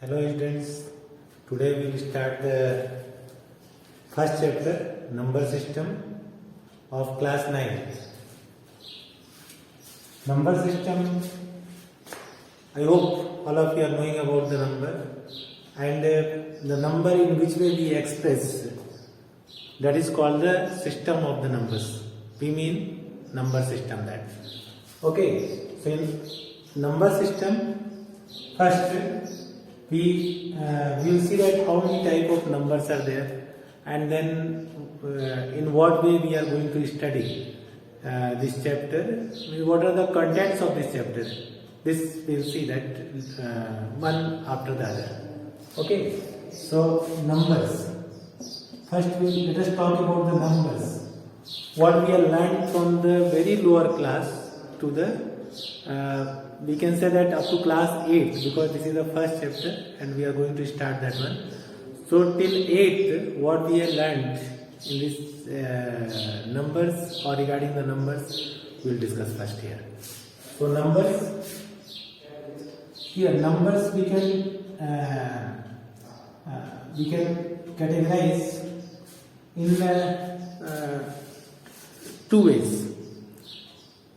Hello students, today we will start the first chapter, number system of class 9. Number system, I hope all of you are knowing about the number and the number in which way we express, that is called the system of the numbers. We mean number system that. Okay, so in number system, first we will see that how many type of numbers are there, and then in what way we are going to study this chapter, what are the contents of this chapter. This we will see that one after the other. Okay, so numbers. First let us talk about the numbers. What we have learned from the very lower class to the we can say that up to class 8, because this is the first chapter and we are going to start that one. So till 8th, what we have learned in this numbers or regarding the numbers, we will discuss first here. So numbers, here numbers we can categorize in two ways.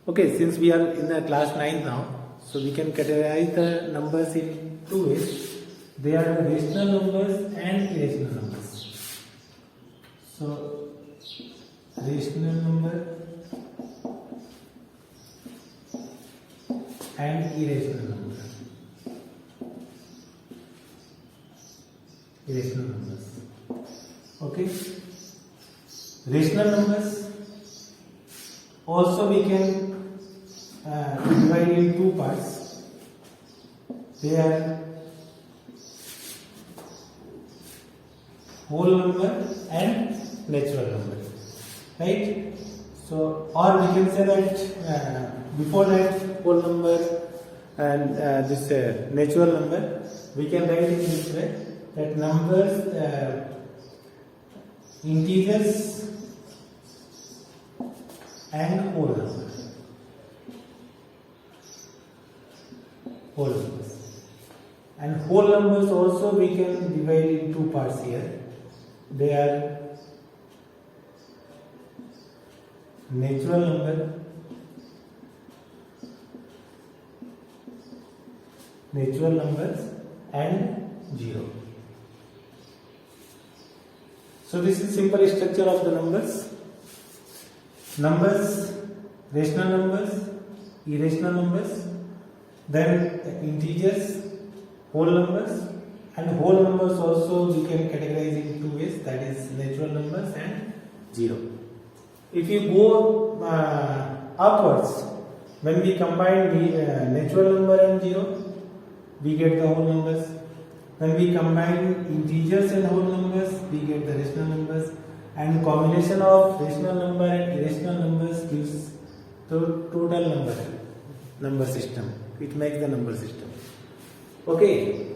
Okay, since we are in the class 9 now, so we can categorize the numbers in two ways. They are the rational numbers and irrational numbers. So rational number and irrational number. Irrational numbers. Okay. Rational numbers also we can divide in two parts. They are whole number and natural number, right? So, or we can say that before that whole number and this natural number, we can write it this way, that numbers, integers and whole number. Whole numbers. And whole numbers also we can divide in two parts here. They are natural number, natural numbers and zero. So this is simple structure of the numbers. Numbers, rational numbers, irrational numbers, then integers, whole numbers, and whole numbers also we can categorize in two ways, that is natural numbers and zero. If you go upwards, when we combine the natural number and zero, we get the whole numbers. When we combine integers and whole numbers, we get the rational numbers, and combination of rational number and irrational numbers gives the total number system. It makes the number system. Okay.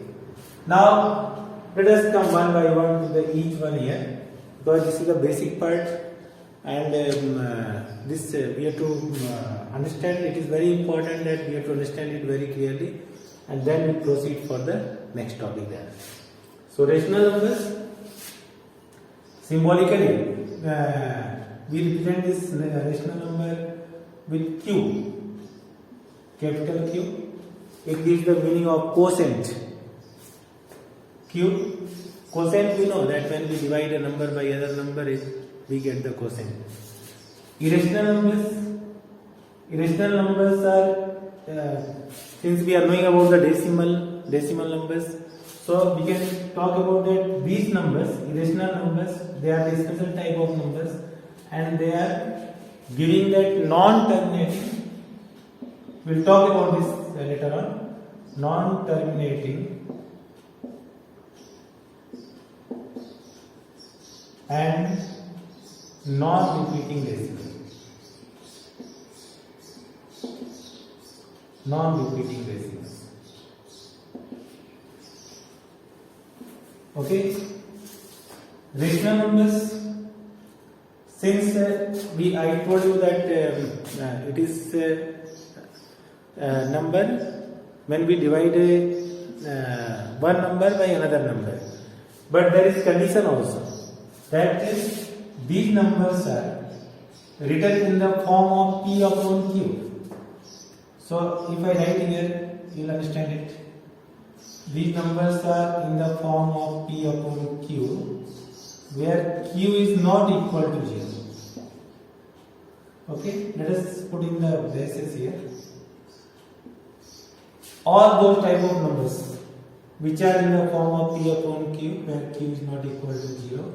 Now let us come one by one to each one here, because this is the basic part, and this we have to understand. It is very important that we have to understand it very clearly, and then we proceed for the next topic there. So rational numbers, symbolically we represent this rational number with Q. Capital Q, it gives the meaning of quotient. Q, quotient we know that when we divide a number by other number, we get the quotient. Irrational numbers are, since we are knowing about the decimal numbers, so we can talk about that these numbers, irrational numbers, they are a special type of numbers, and they are giving that non-terminating. We'll talk about this later on. Non-terminating and non-repeating decimal. Non-repeating decimals. Okay. Rational numbers. Since I told you that it is number when we divide a one number by another number. But there is condition also that these numbers are written in the form of P upon Q. So if I write here, you will understand it. These numbers are in the form of P upon Q, where Q is not equal to 0. Okay, let us put in the braces here. All those type of numbers which are in the form of P upon Q, where Q is not equal to 0,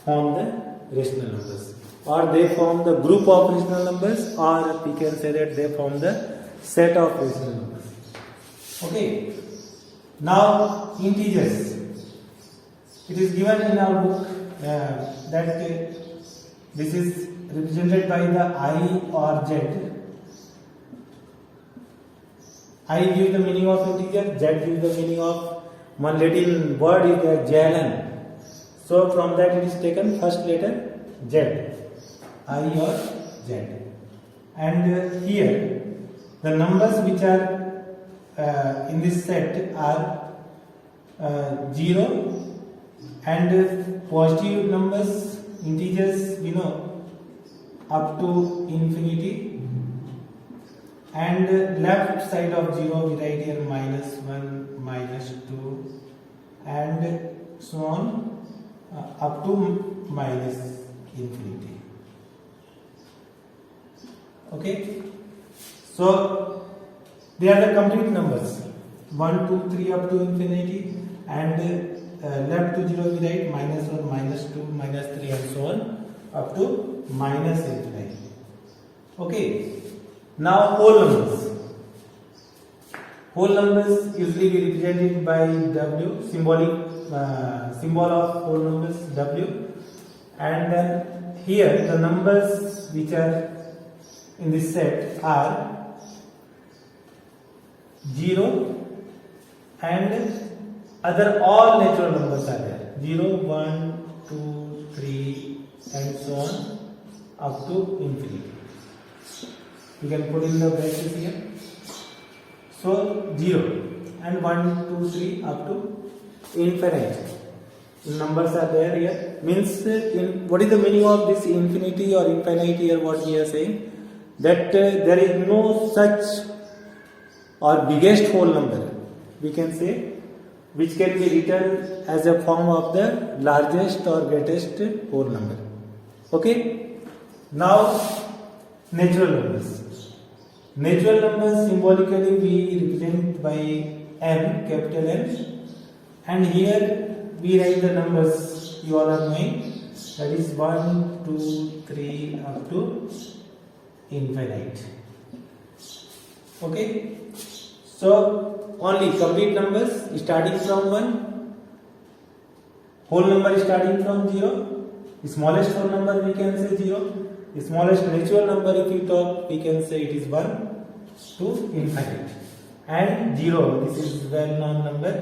form the rational numbers. Or they form the group of rational numbers, or we can say that they form the set of rational numbers. Okay. Now integers. It is given in our book that this is represented by the I or Z. I gives the meaning of integer, Z gives the meaning of one Latin word is the Jalen. So from that it is taken first letter Z, I or Z. And here the numbers which are in this set are 0 and positive numbers, integers, up to infinity, and left side of 0 we write here -1, -2, and so on up to minus infinity. Okay, so they are the complete numbers 1, 2, 3 up to infinity, and left to 0 we write -1, -2, -3 and so on up to minus infinity. Okay, now whole numbers. Whole numbers usually be represented by W, symbol of whole numbers W, and then here the numbers which are in this set are 0 and other all natural numbers are there, 0, 1, 2, 3 and so on up to infinity. You can put in the brackets here. So 0 and 1, 2, 3 up to infinite. Numbers are there here. Means what is the meaning of this infinity or infinite here? What we are saying, that there is no such or biggest whole number, we can say, which can be written as a form of the largest or greatest whole number. Okay. Now natural numbers. Natural numbers symbolically we represent by N, capital N, and here we write the numbers you all are knowing, that is 1, 2, 3 up to infinite. Okay, so only complete numbers starting from 1, whole number starting from 0, smallest whole number we can say 0, the smallest natural number if you talk we can say it is 1 to infinite, and 0, this is well known number,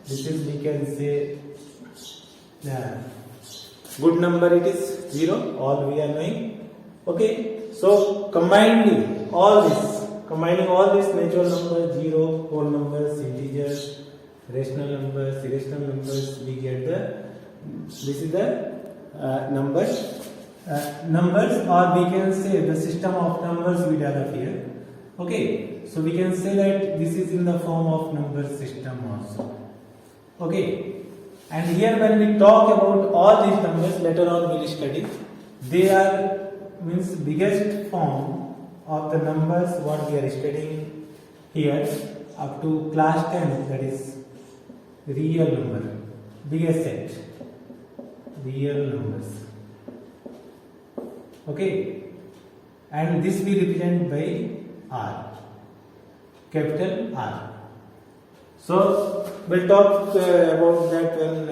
this is we can say good number, it is 0, all we are knowing. Okay, so combining all this natural numbers, 0, whole numbers, integers, rational numbers, irrational numbers, we get this is the numbers, or we can say the system of numbers we develop here. Okay, so we can say that this is in the form of number system also. Okay, and here when we talk about all these numbers, later on we will study, they are means biggest form of the numbers what we are studying here up to class 10, that is real number, biggest set, real numbers. Okay, and this we represent by R, capital R. So we'll talk about that when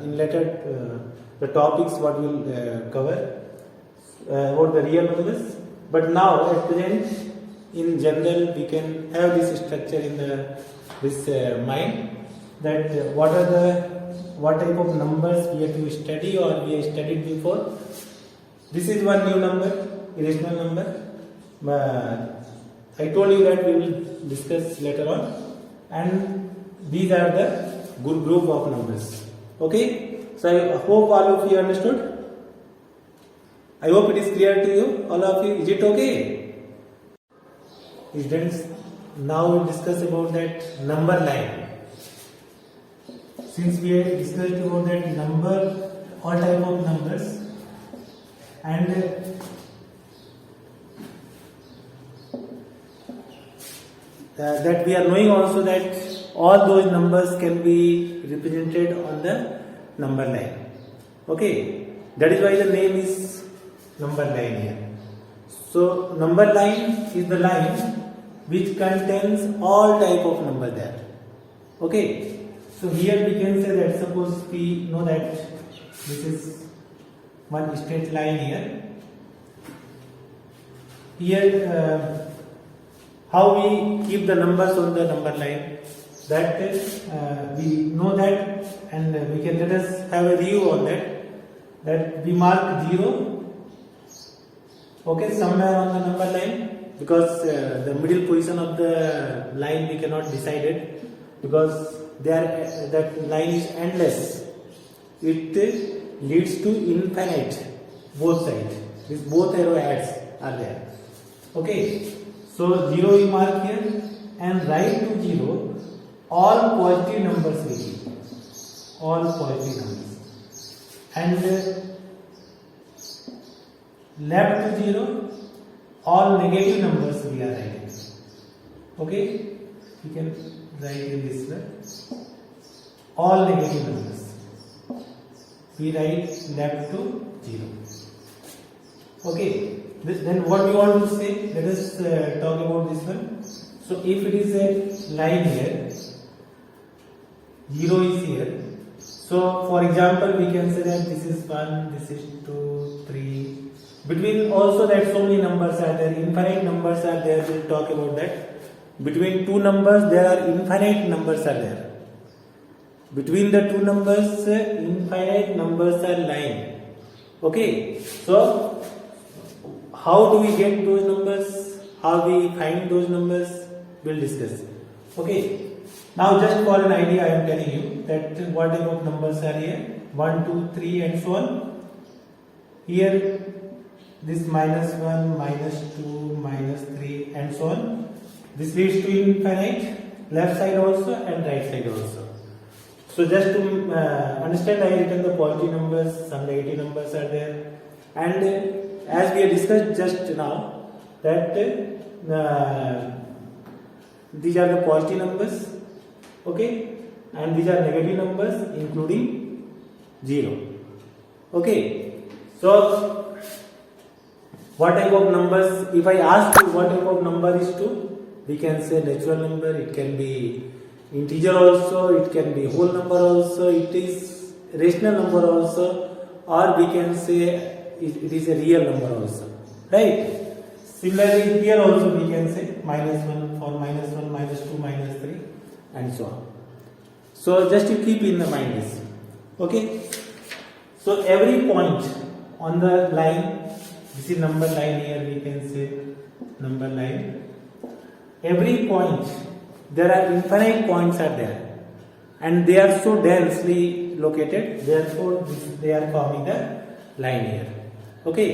in later the topics what we'll cover about the real numbers. But now at present, in general, we can have this structure in this mind, that what type of numbers we have to study or we have studied before. This is one new number, irrational number. I told you that we will discuss later on, and these are the good group of numbers. Okay, so I hope all of you understood. I hope it is clear to you, all of you. Is it okay? Students, now we discuss about that number line. Since we have discussed about that number, all type of numbers, and that we are knowing also that all those numbers can be represented on the number line. Okay, that is why the name is number line here. So number line is the line which contains all type of number there. Okay, so here we can say that suppose we know that this is one straight line here. Here how we keep the numbers on the number line, that we know that, and we can let us have a view on that we mark 0, okay, somewhere on the number line, because the middle position of the line we cannot decide it, because that line is endless. It leads to infinite, both sides. These both arrow heads are there. Okay, so 0 we mark here, and right to 0 all positive numbers will be, all positive numbers, and left to 0 all negative numbers we are writing. Okay, you can write in this way, all negative numbers we write left to 0. Okay, then what we want to say, let us talk about this one. So if it is a line here, 0 is here, so for example we can say that this is 1, this is 2, 3, between also that so many numbers are there, infinite numbers are there. We will talk about that. Between two numbers there are infinite numbers are there. Between the two numbers infinite numbers are lying. Okay, so how do we get those numbers? How we find those numbers? We'll discuss. Okay. Now just for an idea, I am telling you that what type of numbers are here. 1, 2, 3 and so on. Here this -1, -2, -3 and so on. This leads to infinite, left side also and right side also. So just to understand, I have written the positive numbers, some negative numbers are there, and as we have discussed just now that these are the positive numbers, okay, and these are negative numbers including 0. Okay, so what type of numbers, if I ask you what type of number is 2, we can say natural number, it can be integer also, it can be whole number also, it is rational number also, or we can say it is a real number also, right? Similarly here also we can say -1 for -1, -2, -3 and so on. So just to keep in the mind this. Okay, so every point on the line, this is number line here, we can say number line. Every point, there are infinite points are there, and they are so densely located, therefore they are forming the line here. Okay,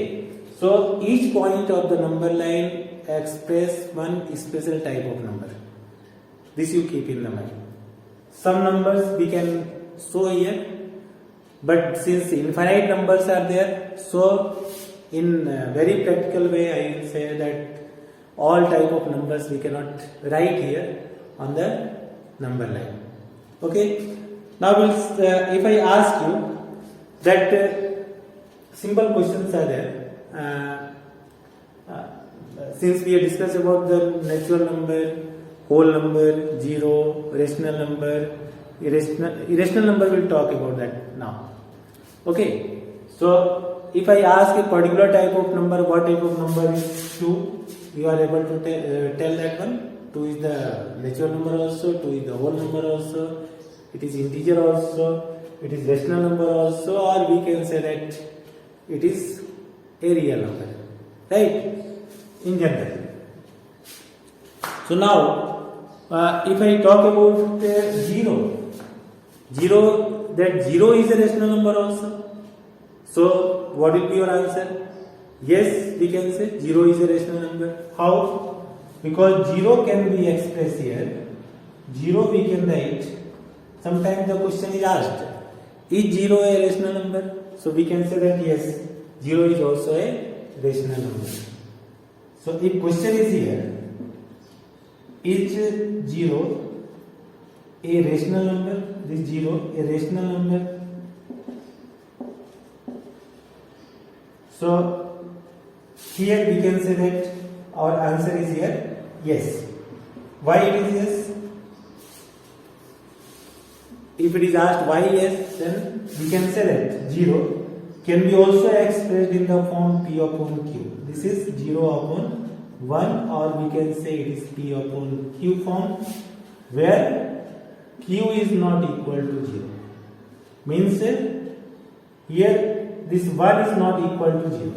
so each point of the number line express one special type of number. This you keep in the mind. Some numbers we can show here, but since infinite numbers are there, so in a very practical way I will say that all type of numbers we cannot write here on the number line. Okay, now if I ask you that simple questions are there, since we have discussed about the natural number, whole number, 0, rational number, irrational number, we'll talk about that now. Okay, so if I ask a particular type of number, what type of number is 2, you are able to tell that one. 2 is the natural number also, 2 is the whole number also, it is integer also, it is rational number also, or we can say that it is a real number, right, in general. So now if I talk about 0, that 0 is a rational number also. So what will be your answer? Yes, we can say 0 is a rational number. How? Because 0 can be expressed here. 0 we can write. Sometimes the question is asked, is 0 a rational number? So we can say that yes, 0 is also a rational number. So if question is here, is 0 a rational number? This 0 a rational number? So here we can say that our answer is here yes. Why it is yes? If it is asked why yes, then we can say that 0 can be also expressed in the form P upon Q. This is 0 upon 1, or we can say it is P upon Q form, where Q is not equal to 0. Means here this 1 is not equal to 0.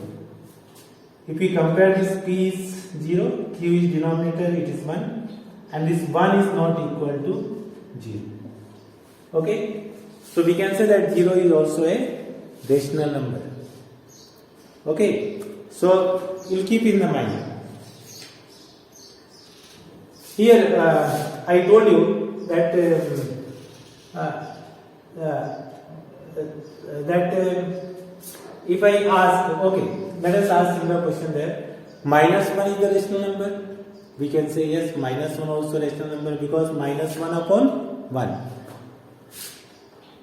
If we compare this P is 0, Q is denominator, it is 1, and this 1 is not equal to 0. Okay, so we can say that 0 is also a rational number. Okay, so you'll keep in the mind. Here I told you that if I ask, okay, let us ask similar question there. Minus 1 is the rational number. We can say yes, minus 1 also rational number, because minus 1 upon 1.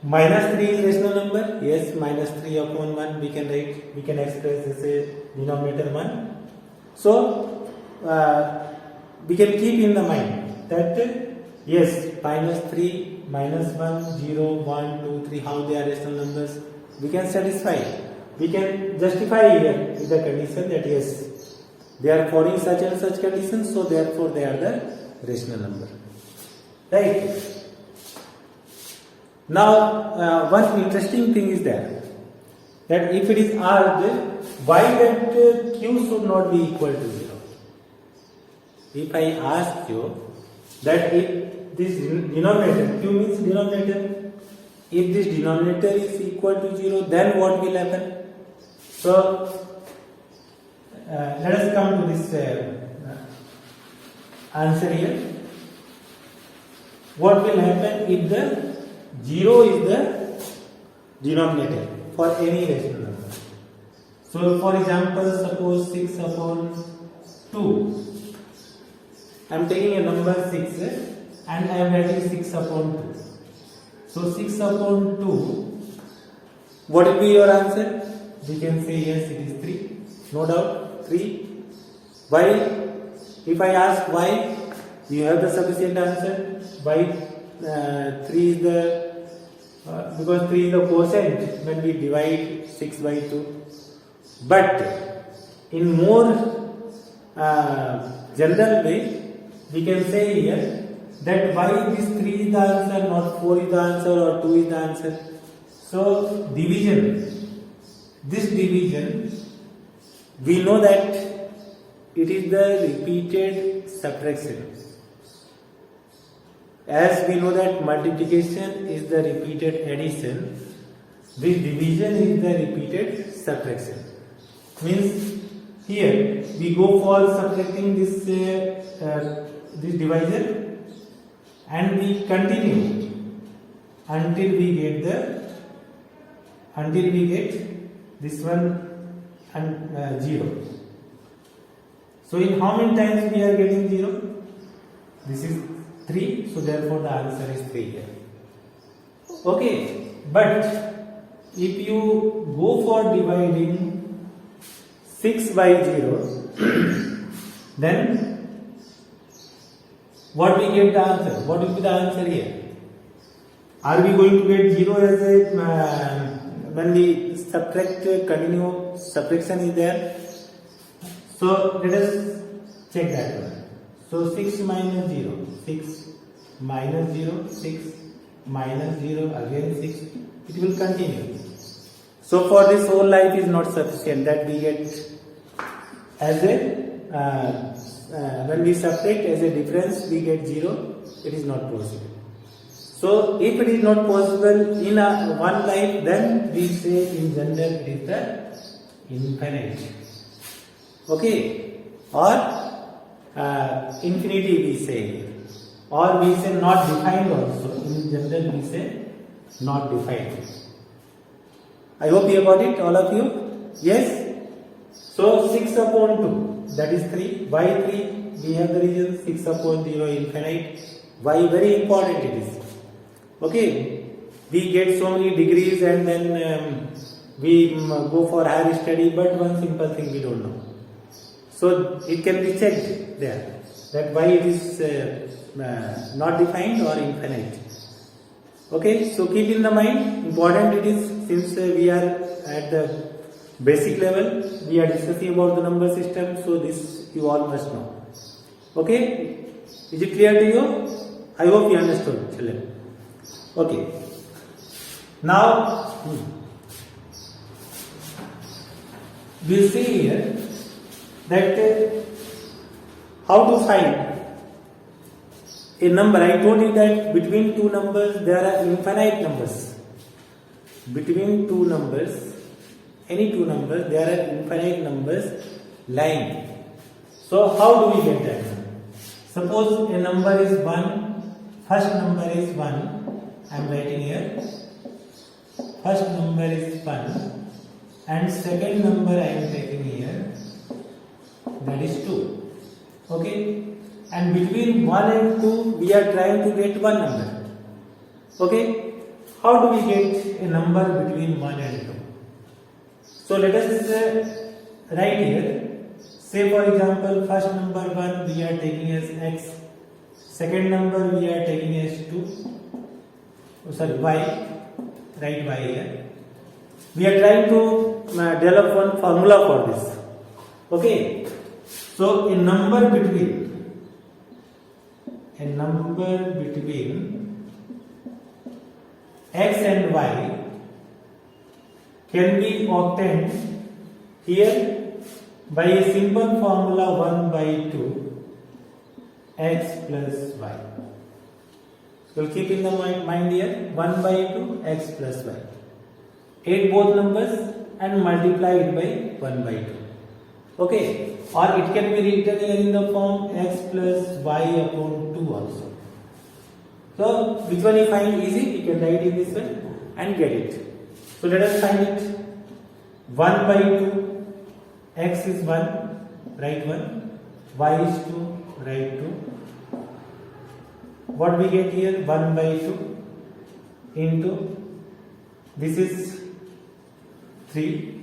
Minus 3 is rational number. Yes, minus 3 upon 1 we can write, we can express as a denominator 1. So we can keep in the mind that yes, minus 3, minus 1, 0, 1, 2, 3, how they are rational numbers, we can satisfy. We can justify here with the condition that yes, they are following such and such conditions, so therefore they are the rational number. Right? Now, one interesting thing is there, that if it is asked, why that Q should not be equal to 0? If I ask you that if this denominator, Q means denominator, if this denominator is equal to 0, then what will happen? So, let us come to this answer here. What will happen if the 0 is the denominator for any rational number? So, for example, suppose 6 upon 2. I am taking a number 6 and I am writing 6 upon 2. So, 6 upon 2, what will be your answer? We can say yes, it is 3. No doubt, 3. Why? If I ask why, you have the sufficient answer. Why 3 is the because 3 is the quotient when we divide 6 by 2. But in more general way, we can say here that why this 3 is the answer, not 4 is the answer or 2 is the answer. So division, this division, we know that it is the repeated subtraction. As we know that multiplication is the repeated addition, this division is the repeated subtraction. Means here we go for subtracting this divisor, and we continue until we get this one and 0. So in how many times we are getting 0? This is 3, so therefore the answer is 3 here. Okay, but if you go for dividing 6 by 0, then what we get the answer? What will be the answer here? Are we going to get 0 as a when we subtract, continue subtraction is there? So let us check that one. So 6 minus 0, 6 minus 0, 6 minus 0, again 6, it will continue. So for this whole life is not sufficient, that we get as a when we subtract as a difference we get 0, it is not possible. So if it is not possible in one life, then we say in general it is the infinite. Okay, or infinity we say, or we say not defined also. In general we say not defined. I hope you got it, all of you. Yes. So 6 upon 2, that is 3. Why 3? We have the reason 6 upon 0 infinite. Why? Very important it is. Okay, we get so many degrees and then we go for higher study, but one simple thing we don't know. So it can be checked there, that why it is not defined or infinite. Okay, so keep in the mind, important it is, since we are at the basic level, we are discussing about the number system, so this you all must know. Okay, is it clear to you? I hope you understood, children. Okay, now we'll see here that how to find a number. I told you that between two numbers there are infinite numbers. Between two numbers, any two numbers, there are infinite numbers lying. So how do we get that? Suppose a number is 1, first number is 1. I am writing here. First number is 1 and second number I am taking here, that is 2. Okay, and between 1 and 2 we are trying to get one number. Okay, how do we get a number between 1 and 2? So let us write here. Say for example, first number 1 we are taking as x, second number we are taking as 2. Y, write y here. We are trying to develop one formula for this. Okay, so a number between x and y can be obtained here by a simple formula 1 by 2 x plus y. So keep in the mind here 1 by 2 x plus y. Add both numbers and multiply it by 1 by 2. Okay, or it can be written here in the form x plus y upon 2 also. So which one you find easy, you can write in this way and get it. So let us find it. 1 by 2, x is 1, write 1, y is 2, write 2. What we get here? 1 by 2 into, this is 3,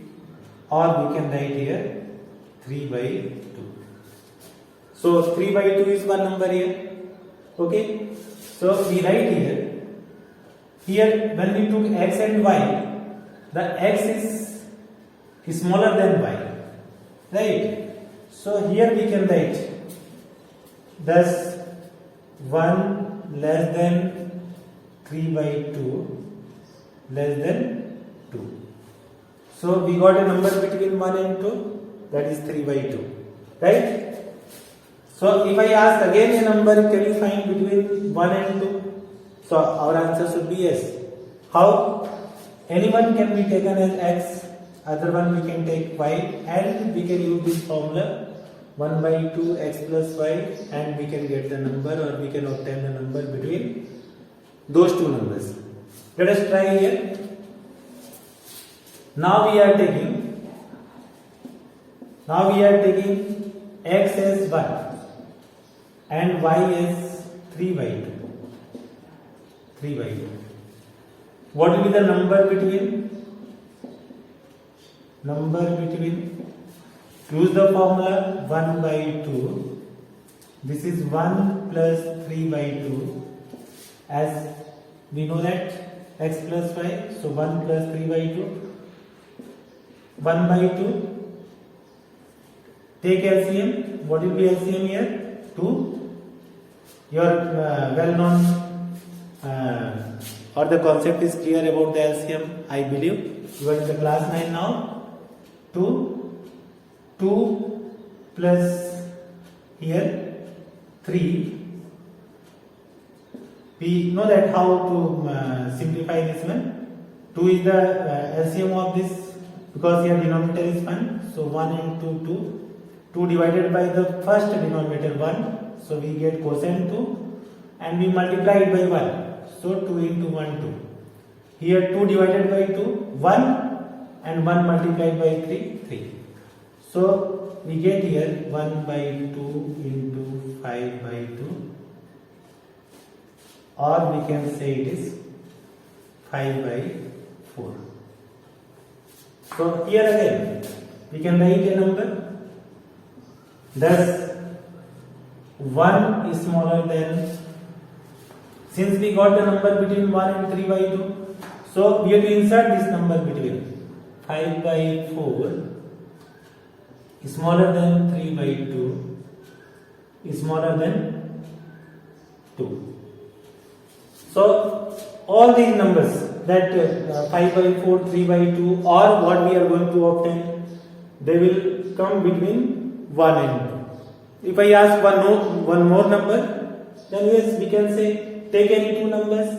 or we can write here 3 by 2. So 3 by 2 is one number here. Okay, so we write here when we took x and y, the x is smaller than y, right? So here we can write thus 1 less than 3 by 2 less than 2. So we got a number between 1 and 2, that is 3 by 2, right? So if I ask again a number, can you find between 1 and 2? So our answer should be yes. How? Any one can be taken as x, other one we can take y, and we can use this formula 1 by 2 x plus y, and we can get the number, or we can obtain the number between those two numbers. Let us try here. Now we are taking x as 1 and y as 3 by 2. What will be the number between? Use the formula 1 by 2. This is 1 plus 3 by 2. As we know that x plus y, so 1 plus 3 by 2. 1 by 2. Take LCM. What will be LCM here? 2. Your well-known or the concept is clear about the LCM, I believe. You are in the class 9 now. 2 plus here 3 We know that how to simplify this one. 2 is the LCM of this, because here denominator is 1. So 1 into 2. 2 divided by the first denominator 1. So we get cosine 2. And we multiply it by 1. So 2 into 1, 2. Here 2 divided by 2, 1. And 1 multiplied by 3, 3. So we get here 1 by 2 into 5 by 2. Or we can say it is 5 by 4. So here again we can write a number. Thus 1 is smaller than, since we got the number between 1 and 3 by 2, so we have to insert this number between 5 by 4 is smaller than 3 by 2 is smaller than 2. So all these numbers that 5 by 4, 3 by 2 or what we are going to obtain, they will come between 1 and 2. If I ask one more number, then yes, we can say take any two numbers,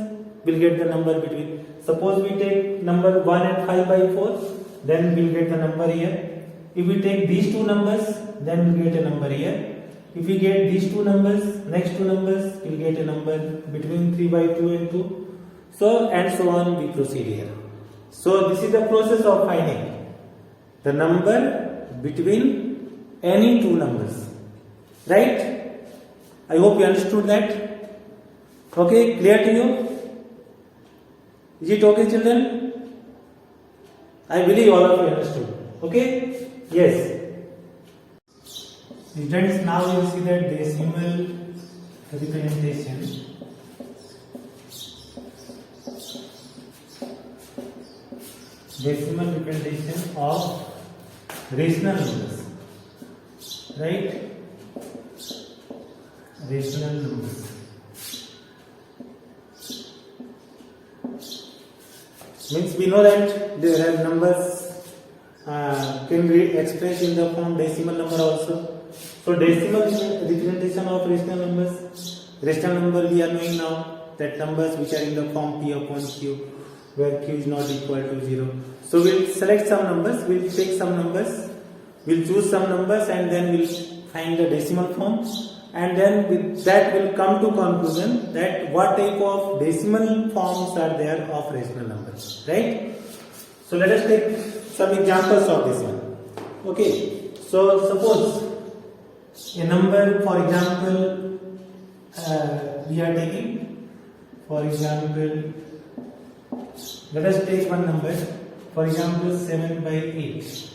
we'll get the number between. Suppose we take number 1 and 5 by 4, then we'll get the number here. If we take these two numbers, then we'll get a number here. If we get these two numbers, next two numbers, we'll get a number between 3 by 2 and 2. So and so on we proceed here. So this is the process of finding the number between any two numbers. Right? I hope you understood that. Okay, clear to you? Is it okay, children? I believe all of you understood. Okay? Yes. Students, now you will see the decimal representation. Decimal representation of rational numbers. Right? Rational numbers. Means we know that there are numbers can be expressed in the form decimal number also. So decimal representation of rational numbers. Rational number we are knowing now that numbers which are in the form p upon q, where q is not equal to 0. So we'll select some numbers, we'll take some numbers, we'll choose some numbers and then we'll find the decimal form. And then with that we'll come to conclusion that what type of decimal forms are there of rational numbers. Right? So let us take some examples of this one. Okay. So suppose a number, for example, we are taking, for example, let us take one number, for example 7 by 8.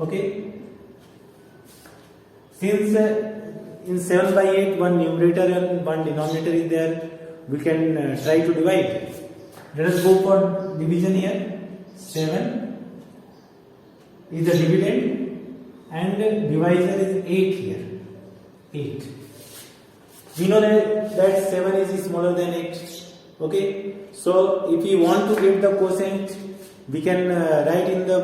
Okay. Since in 7 by 8 one numerator and one denominator is there, we can try to divide. Let us go for division here. 7 is the dividend and divisor is 8 here. 8. We know that 7 is smaller than 8. Okay. So if we want to get the quotient, we can write in the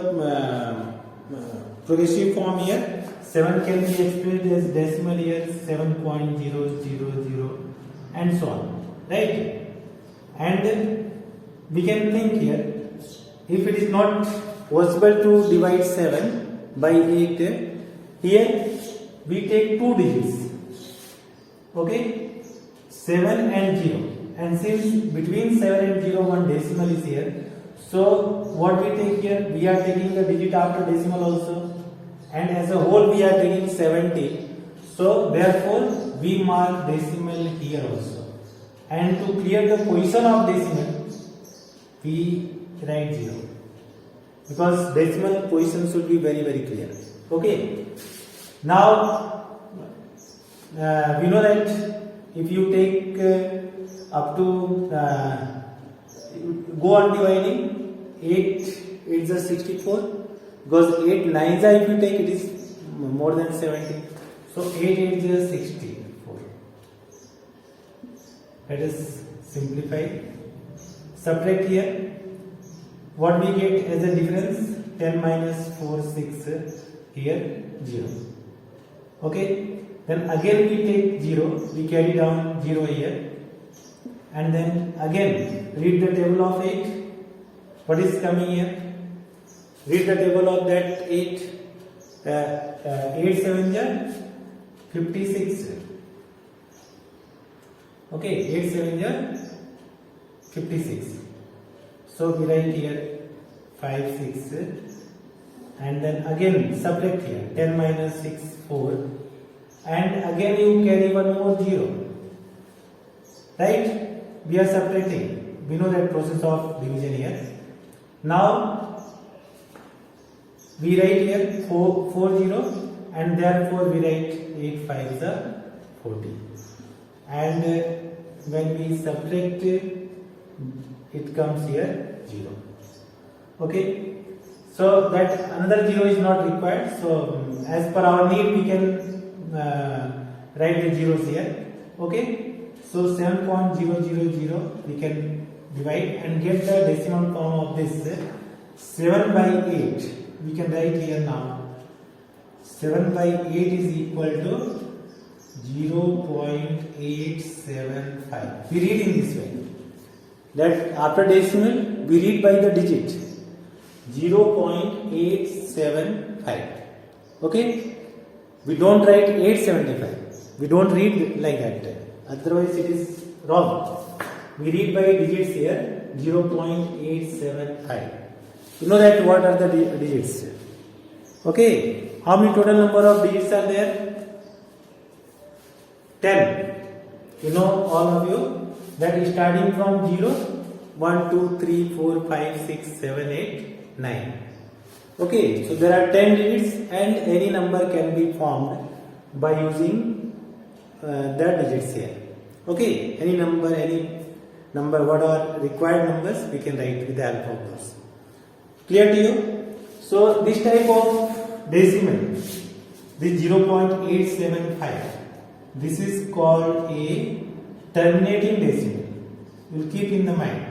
progressive form here. 7 can be expressed as decimal here 7.000 and so on. Right? And we can think here, if it is not possible to divide 7 by 8, here we take two digits. Okay? 7 and 0. And since between 7 and 0 one decimal is here, so what we take here, we are taking the digit after decimal also, and as a whole we are taking 70. So therefore we mark decimal here also, and to clear the position of decimal we write 0, because decimal position should be very clear. Okay. Now we know that if you take up to go on dividing, 8 is a 64, because 8 9s are, if you take, it is more than 70. So 8 is a 64. Let us simplify. Subtract here. What we get as a difference? 10 minus 4 6 here 0. Okay. Then again we take 0. We carry down 0 here. and then again read the table of 8. What is coming here? Read the table of that 8. 8 7 are 56. Okay, 8 7 are 56. So we write here 5 6, and then again subtract here 10 minus 6 4, and again you carry one more 0. Right? We are subtracting. We know that process of division here. Now we write here 4 0, and therefore we write 8 5 are 40. And when we subtract it comes here 0. Okay. So that another 0 is not required. So as per our need we can write the zeros here. Okay. So 7.000 we can divide and get the decimal form of this 7 by 8. We can write here now 7 by 8 is equal to 0.875. We read in this way, that after decimal we read by the digit 0.875. Okay, we don't write 875. We don't read like that, otherwise it is wrong. We read by digits here 0.875. You know that what are the digits? Okay, how many total number of digits are there? 10. You know, all of you, that is starting from 0, 1, 2, 3, 4, 5, 6, 7, 8, 9. Okay, so there are 10 digits and any number can be formed by using the digits here. Okay, any number, what are required numbers, we can write with the help of those. Clear to you? So this type of decimal, this 0.875, this is called a terminating decimal. You will keep in the mind.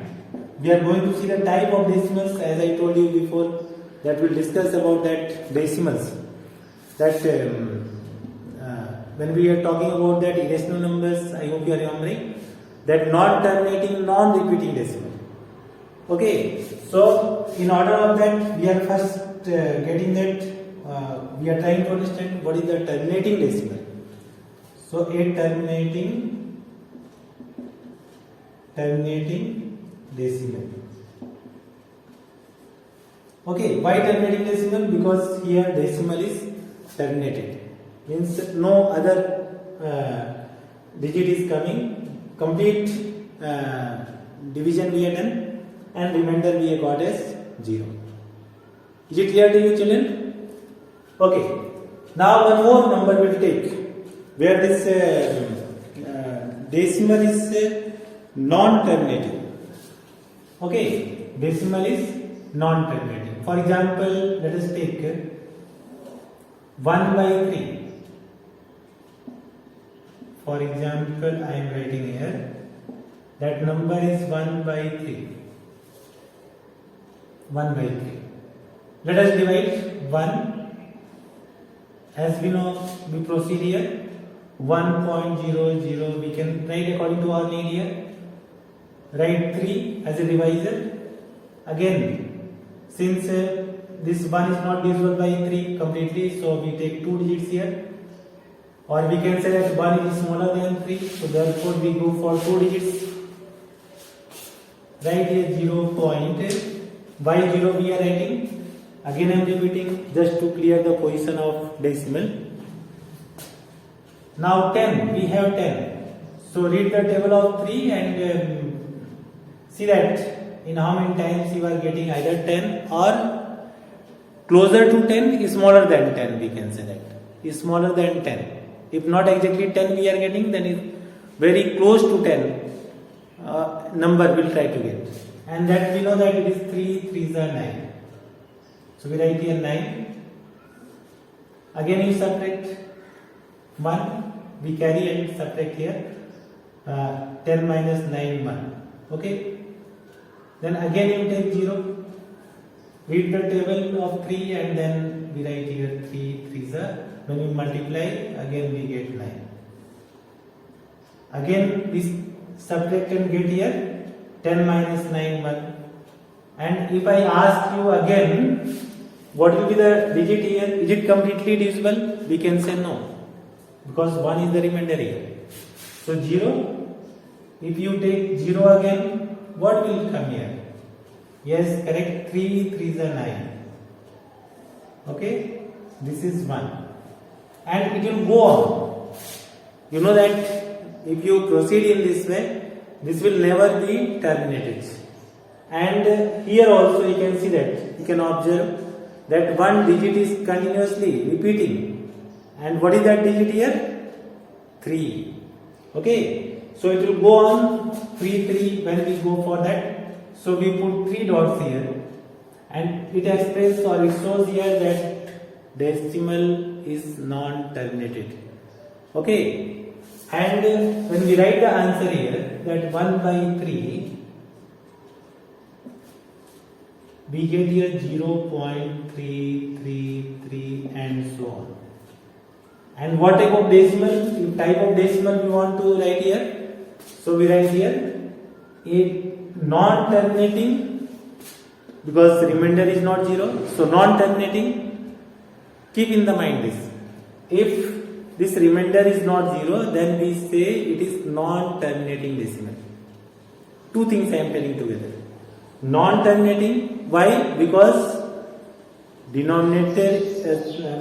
We are going to see the type of decimals, as I told you before, that we will discuss about that decimals. That when we are talking about that irrational numbers, I hope you are remembering that non-terminating, non-repeating decimal. Okay, so in order of that, we are first getting that. We are trying to understand what is the terminating decimal. So a terminating decimal. Okay, why terminating decimal? Because here decimal is terminated. Means no other digit is coming. Complete division we have done, and remainder we have got as 0. Is it clear to you, children? Okay. Now one more number will take, where this decimal is non-terminating. Okay, decimal is non-terminating. For example, let us take 1 by 3. For example, I am writing here that number is 1 by 3. 1 by 3. Let us divide 1. As we know, we proceed here 1.00. We can write according to our need here. Write 3 as a divisor. Again, since this 1 is not divisible by 3 completely, so we take 2 digits here. Or we can say that 1 is smaller than 3, so therefore we go for 2 digits. Write here 0. Why 0 we are writing? Again I am repeating just to clear the position of decimal. Now 10, we have 10. So read the table of 3 and see that in how many times you are getting either 10 or closer to 10 is smaller than 10, we can say that. Is smaller than 10. If not exactly 10 we are getting, then is very close to 10 number we'll try to get. And that we know that it is 3, 3s are 9. So we write here 9. Again you subtract 1. We carry and subtract here 10 minus 9, 1. Okay. Then again you take 0. Read the table of 3 and then we write here 3, 3s are. When we multiply, again we get 9. Again this subtract and get here 10 minus 9 1. And if I ask you again, what will be the digit here? Is it completely divisible? We can say no, because 1 is the remainder here. So 0. If you take 0 again, what will come here? Yes, correct. 3 3s are 9. Okay, this is 1, and it will go on. You know that if you proceed in this way, this will never be terminated. And here also you can see that, you can observe that one digit is continuously repeating. And what is that digit here? 3. Okay, so it will go on 3 3 when we go for that. So we put 3 dots here, and it expresses or it shows here that decimal is non-terminated. Okay, and when we write the answer here, that 1 by 3, we get here 0.333 and so on. And what type of decimal? If type of decimal we want to write here, so we write here a non-terminating, because remainder is not 0, so non-terminating. Keep in the mind this. If this remainder is not 0, then we say it is non-terminating decimal. Two things I am telling together. Non-terminating. Why? Because denominator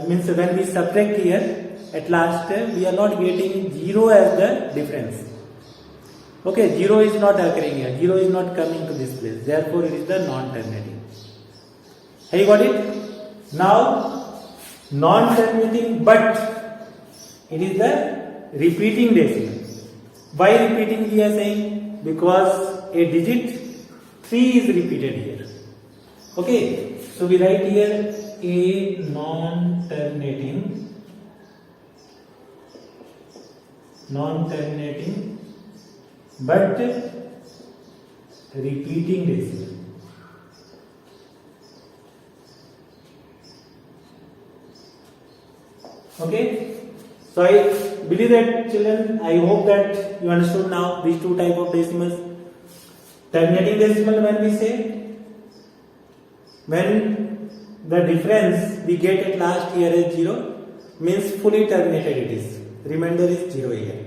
means when we subtract here, at last we are not getting 0 as the difference. Okay, 0 is not occurring here. 0 is not coming to this place. Therefore, it is the non-terminating. Have you got it? Now, non-terminating, but it is the repeating decimal. Why repeating we are saying? Because a digit 3 is repeated here. Okay, so we write here a non-terminating, but repeating decimal. Okay, so I believe that children, I hope that you understood now these two type of decimals. Terminating decimal, when we say, when the difference we get at last here is 0, means fully terminated it is. Remainder is 0 here.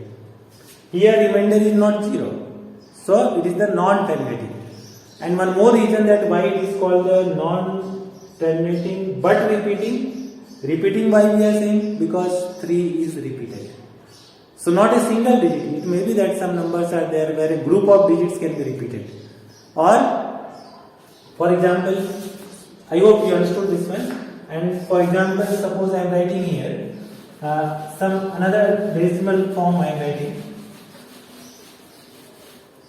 Here remainder is not 0. So it is the non-terminating. And one more reason that why it is called the non-terminating but repeating. Repeating why we are saying? Because 3 is repeated. So not a single digit. It may be that some numbers are there where a group of digits can be repeated. Or, for example, I hope you understood this one. And for example, suppose I am writing here some another decimal form I am writing.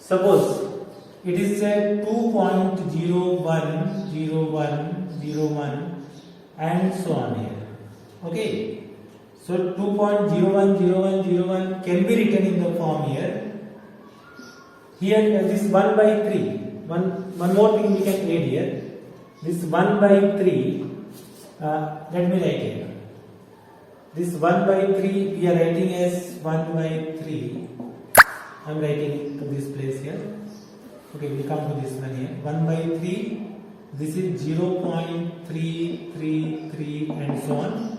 Suppose it is a 2.010101 and so on here. Okay. So 2.010101 can be written in the form here. Here this 1 by 3. One more thing we can add here. This 1 by 3. Let me write here. This 1 by 3 we are writing as 1 by 3. I am writing to this place here. Okay, we come to this one here. 1 by 3. This is 0.333 and so on.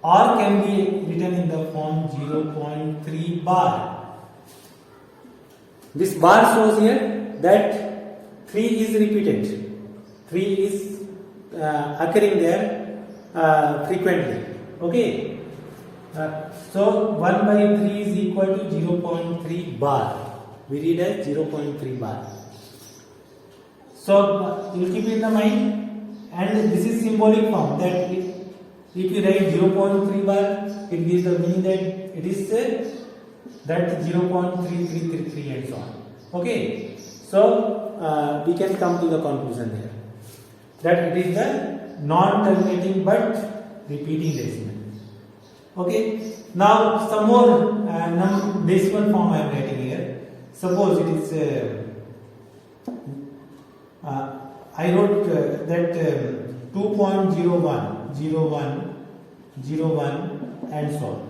Or can be written in the form 0.3 bar. This bar shows here that 3 is repeated. 3 is occurring there frequently. Okay. So 1 by 3 is equal to 0.3 bar. We read as 0.3 bar. So you will keep in the mind, and this is symbolic form that if you write 0.3 bar, it gives the meaning that it is that 0.3333 and so on. Okay. So we can come to the conclusion there that it is the non-terminating but repeating decimal. Okay. Now some more decimal form I am writing here. Suppose it is I wrote that 2.010101 and so on.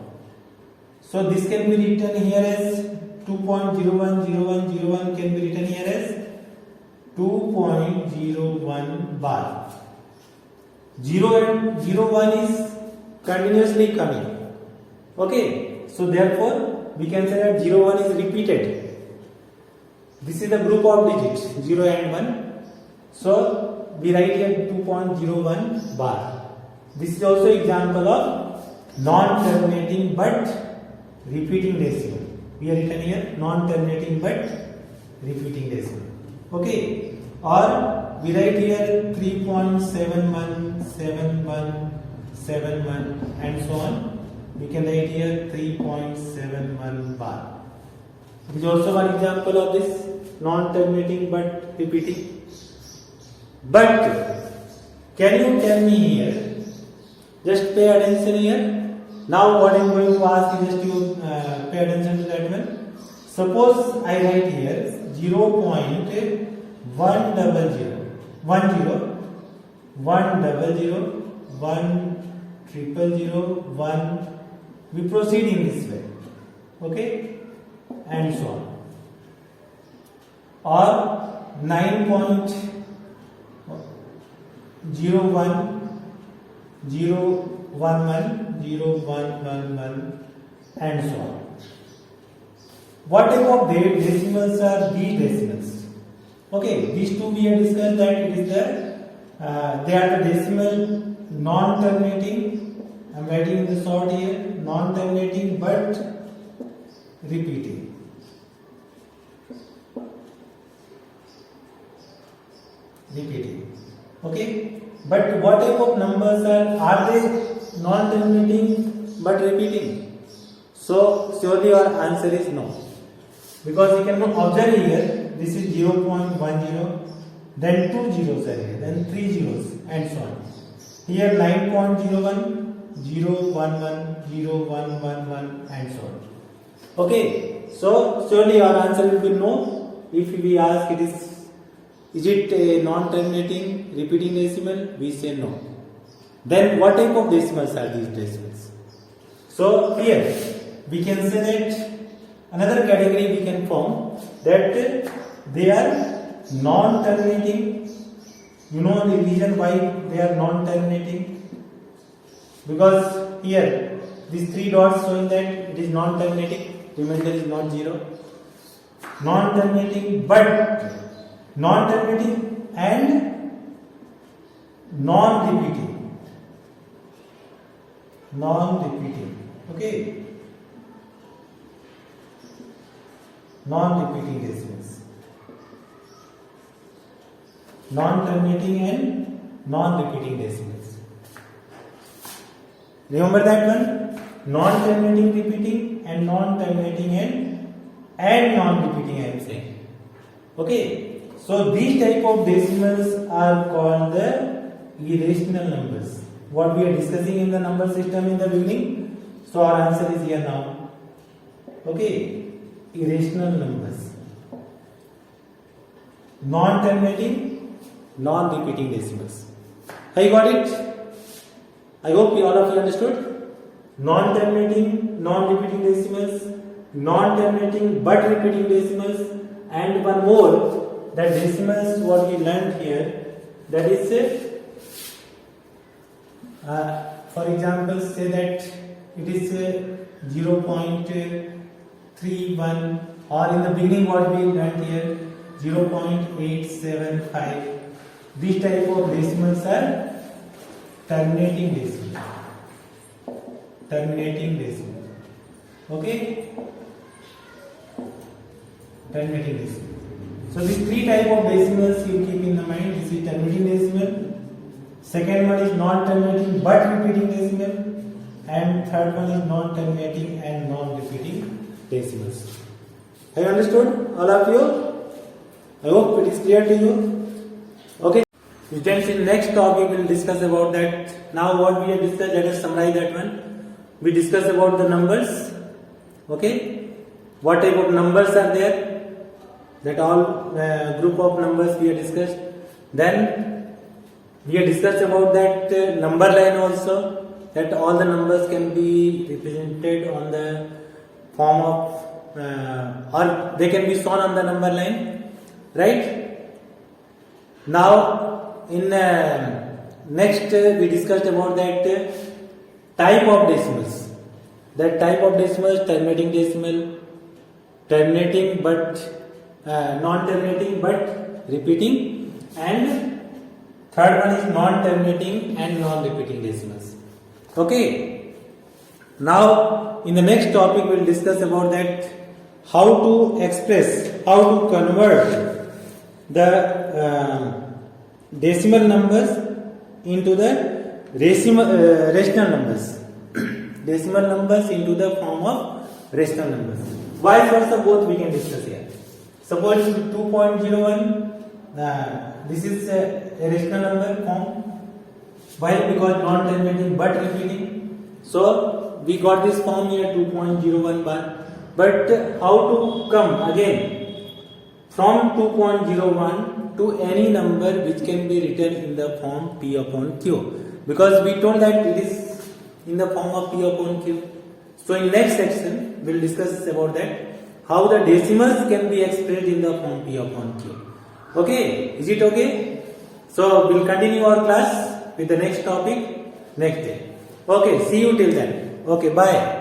So this can be written here as 2.010101 can be written here as 2.01 bar. 0 and 01 is continuously coming. Okay, so therefore we can say that 01 is repeated. This is the group of digits 0 and 1. So we write here 2.01 bar. This is also example of non-terminating but repeating decimal. We are written here non-terminating but repeating decimal. Okay, or we write here 3.717171 and so on. We can write here 3.71 bar. This is also one example of this non-terminating but repeating. But can you tell me here? Just pay attention here. Now what I am going to ask is just you pay attention to that one. Suppose I write here 0.100 we proceed in this way, okay, and so on. Or 9.01 and so on. What type of decimals are these decimals? Okay, these two we have discussed that it is they are the decimal non-terminating. I am writing in the short here, non-terminating but repeating. Okay, but what type of numbers are they non-terminating but repeating? So surely our answer is no, because you can observe here this is 0.10, then 2 zeros are here, then 3 zeros and so on. Here 9.01, 011, 0111 and so on. Okay, so surely our answer will be no. If we ask is it a non-terminating repeating decimal? We say no. Then what type of decimals are these decimals? So here we can say that another category we can form that they are non-terminating. You know the reason why they are non-terminating? Because here these 3 dots showing that it is non-terminating. Remainder is not 0. Non-terminating but non-terminating and non-repeating. Okay, non-repeating decimals. Non-terminating and non-repeating decimals. Remember that one? Non-terminating repeating and non-terminating and non-repeating I am saying. Okay. So these type of decimals are called the irrational numbers. What we are discussing in the number system in the beginning. So our answer is here now. Okay, irrational numbers. Non-terminating, non-repeating decimals. Have you got it? I hope all of you understood. Non-terminating, non-repeating decimals, non-terminating but repeating decimals, and one more. That decimals what we learned here, that is for example say that it is 0.31, or in the beginning what we learned here 0.875. These type of decimals are terminating decimal. Okay, terminating decimal. So these 3 type of decimals you keep in the mind. This is terminating decimal. Second one is non-terminating but repeating decimal, and third one is non-terminating and non-repeating decimals. Have you understood, all of you? I hope it is clear to you. Okay. Students, in next topic we will discuss about that. Now what we have discussed, let us summarize that one. We discussed about the numbers. Okay. What type of numbers are there? That all group of numbers we have discussed. Then we have discussed about that number line also, that all the numbers can be represented on the form of or they can be shown on the number line, right? Now in next we discussed about that type of decimals. That type of decimals: terminating decimal, terminating but non-terminating but repeating, and third one is non-terminating and non-repeating decimals. Okay. Now in the next topic we will discuss about that how to express, how to convert the decimal numbers into the rational numbers. Decimal numbers into the form of rational numbers. Vice versa, both we can discuss here. Suppose 2.01, this is a rational number form. Why? Because non-terminating but repeating. So we got this form here 2.01 bar. But how to come again from 2.01 to any number which can be written in the form P upon Q? Because we told that it is in the form of P upon Q. So in next section we will discuss about that, how the decimals can be expressed in the form P upon Q. Okay, is it okay? So we will continue our class with the next topic next day. Okay, see you till then. Okay, bye.